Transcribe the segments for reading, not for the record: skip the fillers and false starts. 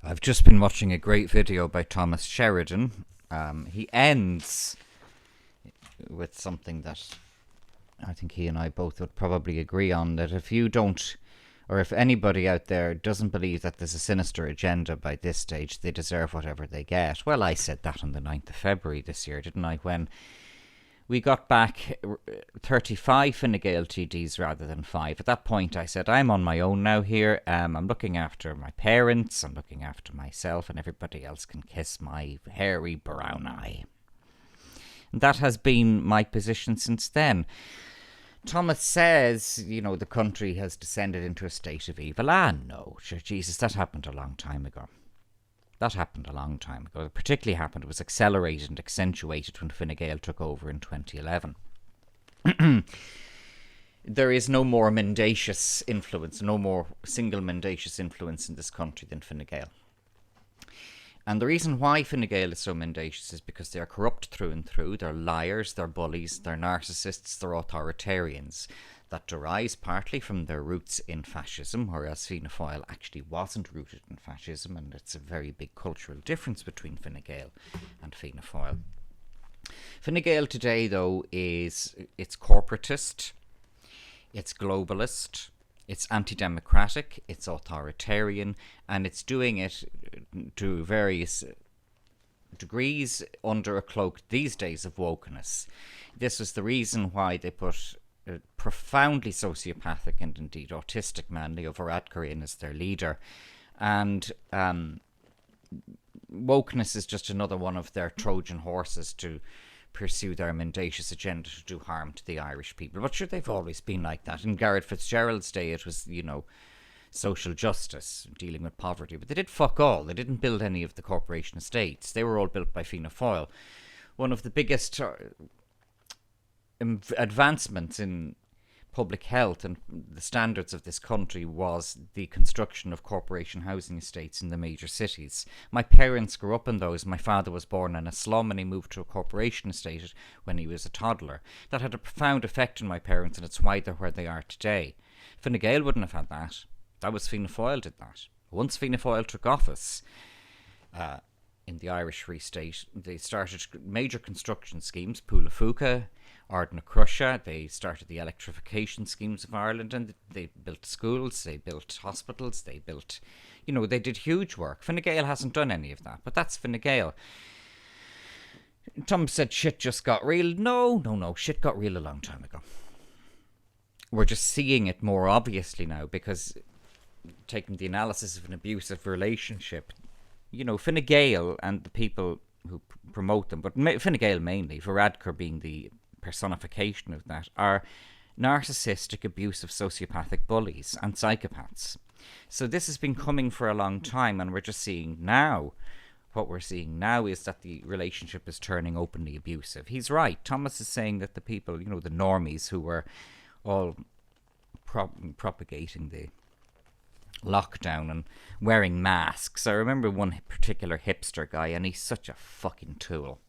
I've just been watching a great video by Thomas Sheridan. He ends with something that I think he and I both would probably agree on, that if you don't, or if anybody out there doesn't believe that there's a sinister agenda by this stage, they deserve whatever they get. Well, I said that on the 9th of February this year, didn't I, when we got back 35 Fine Gael TDs rather than 5. At that point, I said, I'm on my own now here. I'm looking after my parents, I'm looking after myself, and everybody else can kiss my hairy brown eye. And that has been my position since then. Thomas says, the country has descended into a state of evil. No, sure, Jesus, that happened a long time ago. It particularly happened, it was accelerated and accentuated when Fine Gael took over in 2011. There is no more mendacious influence, no more single mendacious influence in this country than Fine Gael. And the reason why Fine Gael is so mendacious is because they are corrupt through and through. They're liars, they're bullies, they're narcissists, they're authoritarians. That derives partly from their roots in fascism, whereas Fianna Fáil actually wasn't rooted in fascism, and it's a very big cultural difference between Fine Gael and Fianna Fáil. Fine Gael today, though, it's corporatist, it's globalist, it's anti-democratic, it's authoritarian, and it's doing it to various degrees under a cloak these days of wokeness. This was the reason why they put a profoundly sociopathic and indeed autistic man, Leo Varadkar, in as their leader. And wokeness is just another one of their Trojan horses to pursue their mendacious agenda to do harm to the Irish people. But sure, they've always been like that. In Garrett Fitzgerald's day, it was, social justice, dealing with poverty. But they did fuck all. They didn't build any of the corporation estates. They were all built by Fianna Fáil. One of the biggest advancements in public health and the standards of this country was the construction of corporation housing estates in the major cities. My parents grew up in those. My father was born in a slum and he moved to a corporation estate when he was a toddler. That had a profound effect on my parents, and it's why they're where they are today. Fine Gael wouldn't have had that. That was Fianna Fáil did that. Once Fianna Fáil took office in the Irish Free State, they started major construction schemes, Pula Fuca, Ardna Crusha. They started the electrification schemes of Ireland, and they built schools, they built hospitals, they built, they did huge work. Fine Gael hasn't done any of that, but that's Fine Gael. Tom said shit just got real. No, shit got real a long time ago. We're just seeing it more obviously now because, taking the analysis of an abusive relationship, Fine Gael and the people who promote them, but Fine Gael mainly, Varadkar being the personification of that, are narcissistic, abusive, sociopathic bullies and psychopaths. So this has been coming for a long time, and we're just seeing now, what we're seeing now is that the relationship is turning openly abusive. He's right. Thomas is saying that the people, the normies who were all propagating the lockdown and wearing masks. I remember one particular hipster guy, and he's such a fucking tool.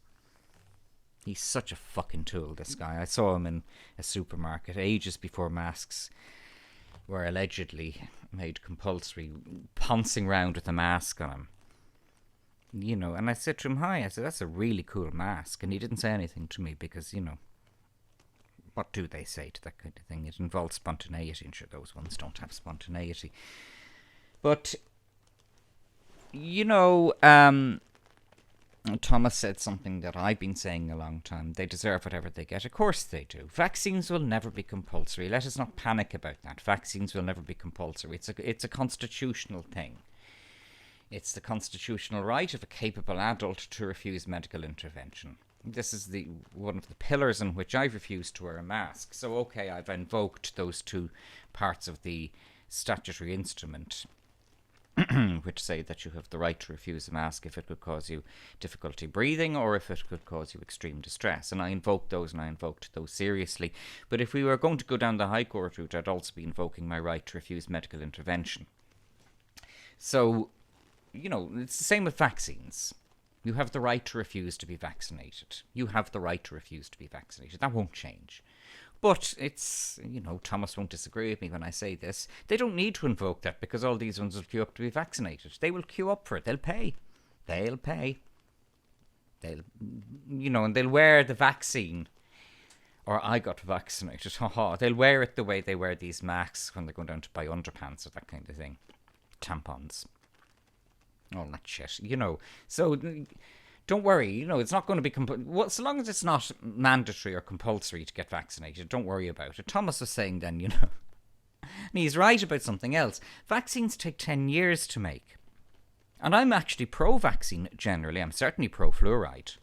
He's such a fucking tool, this guy. I saw him in a supermarket ages before masks were allegedly made compulsory, pouncing round with a mask on him. And I said to him, hi, I said, that's a really cool mask. And he didn't say anything to me because, what do they say to that kind of thing? It involves spontaneity, and sure, those ones don't have spontaneity. But, Thomas said something that I've been saying a long time. They deserve whatever they get. Of course they do. Vaccines will never be compulsory. Let us not panic about that. Vaccines will never be compulsory. It's a constitutional thing. It's the constitutional right of a capable adult to refuse medical intervention. This is one of the pillars in which I've refused to wear a mask. So, okay, I've invoked those two parts of the statutory instrument which say that you have the right to refuse a mask if it could cause you difficulty breathing or if it could cause you extreme distress. And I invoked those, and I invoked those seriously. But if we were going to go down the High Court route, I'd also be invoking my right to refuse medical intervention. So, it's the same with vaccines. You have the right to refuse to be vaccinated. You have the right to refuse to be vaccinated. That won't change. But it's, Thomas won't disagree with me when I say this. They don't need to invoke that because all these ones will queue up to be vaccinated. They will queue up for it. They'll pay. They'll pay. And they'll wear the vaccine. Or I got vaccinated. They'll wear it the way they wear these masks when they're going down to buy underpants or that kind of thing. Tampons. All that shit. So don't worry. It's not going to be... so long as it's not mandatory or compulsory to get vaccinated, don't worry about it. Thomas was saying then, and he's right about something else. Vaccines take 10 years to make. And I'm actually pro-vaccine generally. I'm certainly pro-fluoride.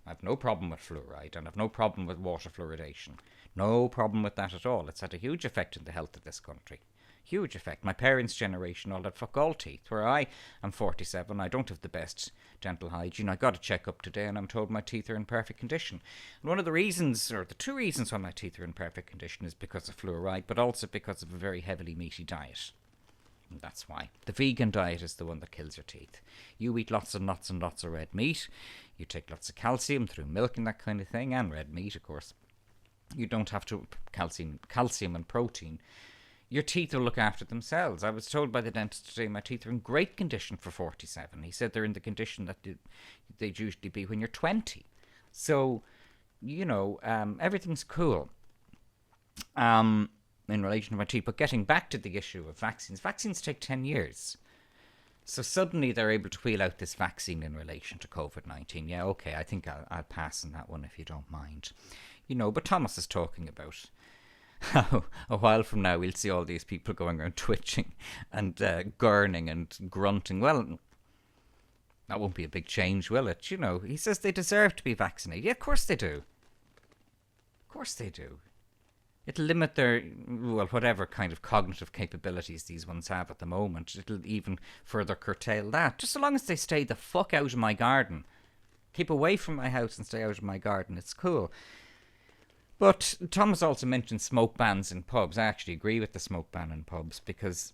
I have no problem with fluoride and I have no problem with water fluoridation. No problem with that at all. It's had a huge effect on the health of this country. Huge effect. My parents' generation all had fuck all teeth. Where I am 47, I don't have the best dental hygiene. I got a check-up today and I'm told my teeth are in perfect condition. And one of the reasons, or the two reasons why my teeth are in perfect condition is because of fluoride, but also because of a very heavily meaty diet. And that's why. The vegan diet is the one that kills your teeth. You eat lots and lots and lots of red meat. You take lots of calcium through milk and that kind of thing, and red meat, of course. You don't have to calcium and protein. Your teeth will look after themselves. I was told by the dentist today my teeth are in great condition for 47. He said they're in the condition that they'd usually be when you're 20. So, everything's cool. In relation to my teeth. But getting back to the issue of vaccines take 10 years. So suddenly they're able to wheel out this vaccine in relation to COVID-19. Yeah, okay, I think I'll pass on that one if you don't mind. But Thomas is talking about how a while from now we'll see all these people going around twitching and gurning and grunting. Well, that won't be a big change, will it? He says they deserve to be vaccinated. Yeah, of course they do. Of course they do. It'll limit their, whatever kind of cognitive capabilities these ones have at the moment. It'll even further curtail that. Just so long as they stay the fuck out of my garden. Keep away from my house and stay out of my garden. It's cool. But Thomas also mentioned smoke bans in pubs. I actually agree with the smoke ban in pubs because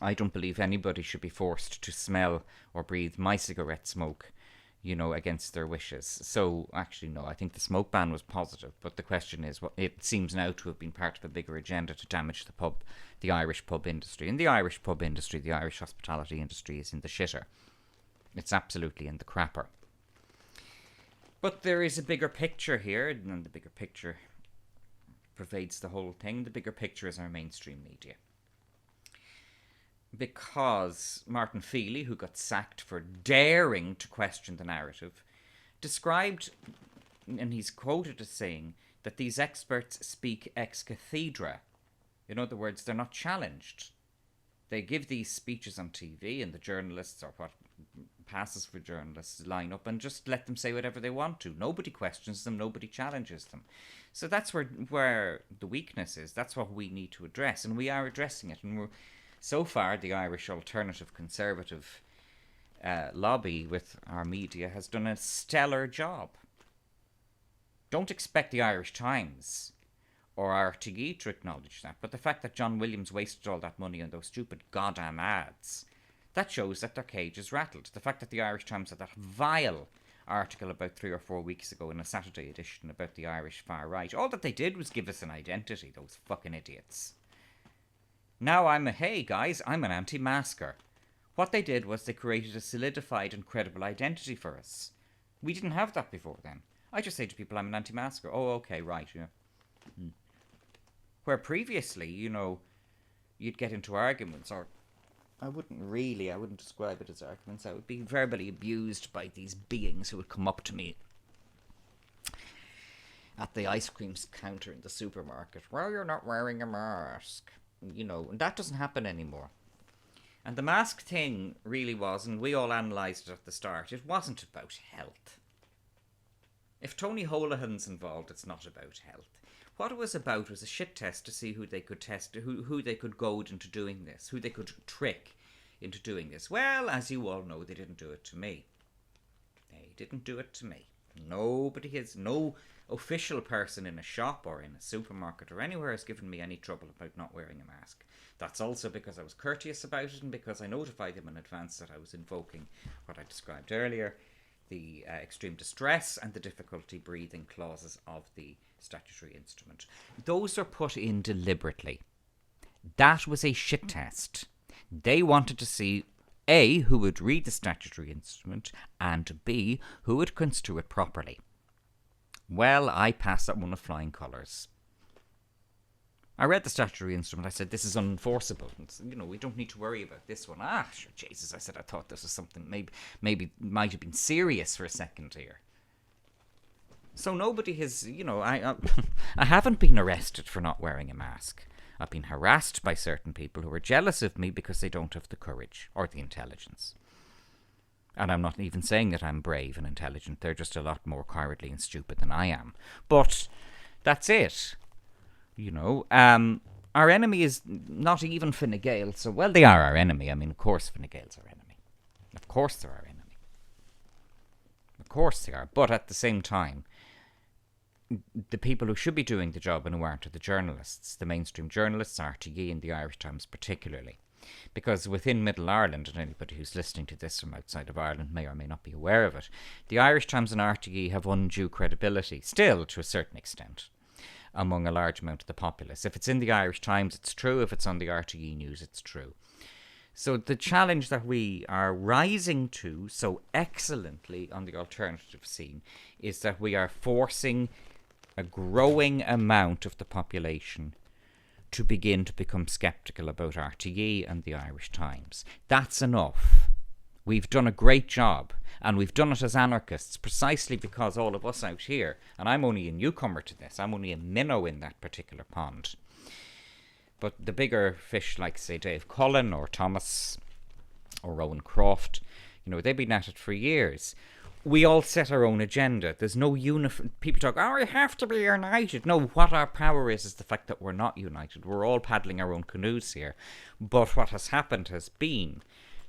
I don't believe anybody should be forced to smell or breathe my cigarette smoke, against their wishes. So, actually, no, I think the smoke ban was positive. But the question is, it seems now to have been part of a bigger agenda to damage the Irish pub industry. In the Irish pub industry, the Irish hospitality industry is in the shitter. It's absolutely in the crapper. But there is a bigger picture here, and the bigger picture pervades the whole thing. The bigger picture is our mainstream media. Because Martin Feely, who got sacked for daring to question the narrative, described, and he's quoted as saying, that these experts speak ex cathedra. In other words, they're not challenged. They give these speeches on TV, and the journalists, or what passes for journalists, line up and just let them say whatever they want to. Nobody questions them, nobody challenges them. So that's where the weakness is. That's what we need to address, and we are addressing it. And so far, the Irish Alternative Conservative lobby with our media has done a stellar job. Don't expect the Irish Times or RTE to acknowledge that, but the fact that John Williams wasted all that money on those stupid goddamn ads, that shows that their cage is rattled. The fact that the Irish Times had that vile article about 3 or 4 weeks ago in a Saturday edition about the Irish far right, all that they did was give us an identity, those fucking idiots. Now hey guys, I'm an anti-masker. What they did was they created a solidified and credible identity for us. We didn't have that before then. I just say to people, I'm an anti-masker. Oh, okay, right, yeah. Where previously, you'd get into arguments, or I wouldn't describe it as arguments. I would be verbally abused by these beings who would come up to me at the ice cream counter in the supermarket. Well, you're not wearing a mask. And that doesn't happen anymore. And the mask thing really was, and we all analysed it at the start, it wasn't about health. If Tony Holohan's involved, it's not about health. What it was about was a shit test to see who they could test, who they could goad into doing this, who they could trick into doing this. Well, as you all know, they didn't do it to me. They didn't do it to me. No official person in a shop or in a supermarket or anywhere has given me any trouble about not wearing a mask. That's also because I was courteous about it and because I notified them in advance that I was invoking what I described earlier, the extreme distress and the difficulty breathing clauses of the statutory instrument. Those are put in deliberately. That was a shit test. They wanted to see A, who would read the statutory instrument, and B, who would construe it properly. Well, I passed that one with flying colours. I read the statutory instrument. I said, this is unenforceable. We don't need to worry about this one. Sure, Jesus, I said, I thought this was something maybe might have been serious for a second here. So nobody has, I haven't been arrested for not wearing a mask. I've been harassed by certain people who are jealous of me because they don't have the courage or the intelligence. And I'm not even saying that I'm brave and intelligent. They're just a lot more cowardly and stupid than I am. But that's it. Our enemy is not even Fine Gael. So, well, they are our enemy. I mean, of course Fine Gael's our enemy. Of course they're our enemy. Of course they are. But at the same time, the people who should be doing the job and who aren't are the journalists, the mainstream journalists, RTE and the Irish Times particularly. Because within Middle Ireland, and anybody who's listening to this from outside of Ireland may or may not be aware of it, the Irish Times and RTE have undue credibility, still to a certain extent, among a large amount of the populace. If it's in the Irish Times, it's true. If it's on the RTE News, it's true. So the challenge that we are rising to so excellently on the alternative scene is that we are forcing a growing amount of the population to begin to become sceptical about RTE and the Irish Times. That's enough. We've done a great job, and we've done it as anarchists precisely because all of us out here, and I'm only a newcomer to this, I'm only a minnow in that particular pond. But the bigger fish like, say, Dave Cullen or Thomas or Rowan Croft, they've been at it for years. We all set our own agenda. There's no people talk, we have to be united. No, what our power is the fact that we're not united. We're all paddling our own canoes here. But what has happened has been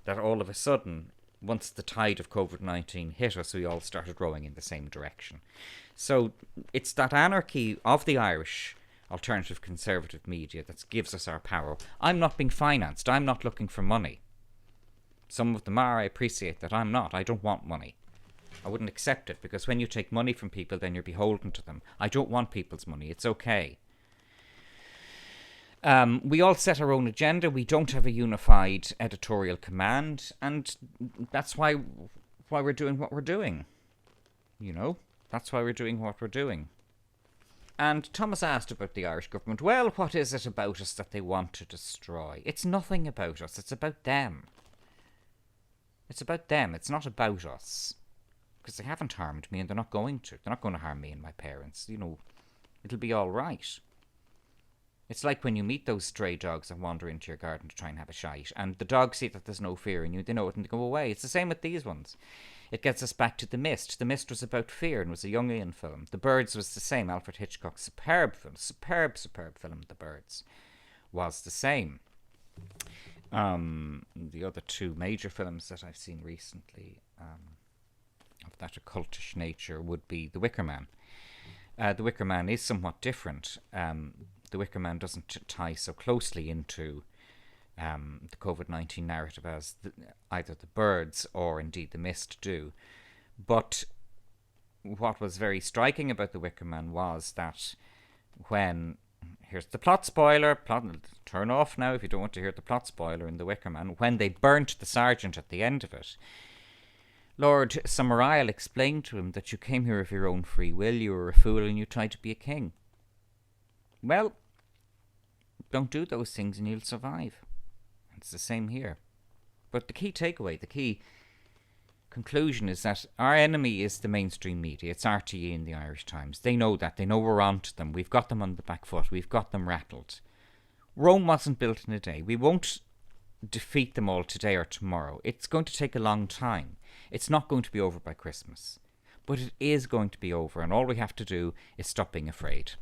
that all of a sudden, once the tide of COVID-19 hit us, we all started rowing in the same direction. So it's that anarchy of the Irish alternative conservative media that gives us our power. I'm not being financed. I'm not looking for money. Some of them are. I appreciate that. I'm not. I don't want money. I wouldn't accept it, because when you take money from people, then you're beholden to them. I don't want people's money. It's okay. We all set our own agenda. We don't have a unified editorial command, and that's why we're doing what we're doing. That's why we're doing what we're doing. And Thomas asked about the Irish government. Well, what is it about us that they want to destroy? It's nothing about us. It's about them. It's about them. It's not about us. Because they haven't harmed me, and they're not going to. They're not going to harm me and my parents. It'll be all right. It's like when you meet those stray dogs that wander into your garden to try and have a shite, and the dogs see that there's no fear in you, they know it, and they go away. It's the same with these ones. It gets us back to The Mist. The Mist was about fear and was a Jungian film. The Birds was the same. Alfred Hitchcock's superb film. Superb film, The Birds, was the same. The other two major films that I've seen recently of that occultish nature would be The Wicker Man. The Wicker Man is somewhat different. The Wicker Man doesn't tie so closely into the COVID-19 narrative as either The Birds or indeed The Mist do. But what was very striking about The Wicker Man was that when... Here's the plot spoiler. Turn off now if you don't want to hear the plot spoiler in The Wicker Man. When they burnt the sergeant at the end of it, Lord Summerisle explained to him that you came here of your own free will, you were a fool and you tried to be a king. Well, don't do those things and you'll survive. It's the same here. But the key takeaway, the key conclusion is that our enemy is the mainstream media. It's RTE and the Irish Times. They know that. They know we're on to them. We've got them on the back foot. We've got them rattled. Rome wasn't built in a day. We won't defeat them all today or tomorrow. It's going to take a long time. It's not going to be over by Christmas. But it is going to be over, and all we have to do is stop being afraid.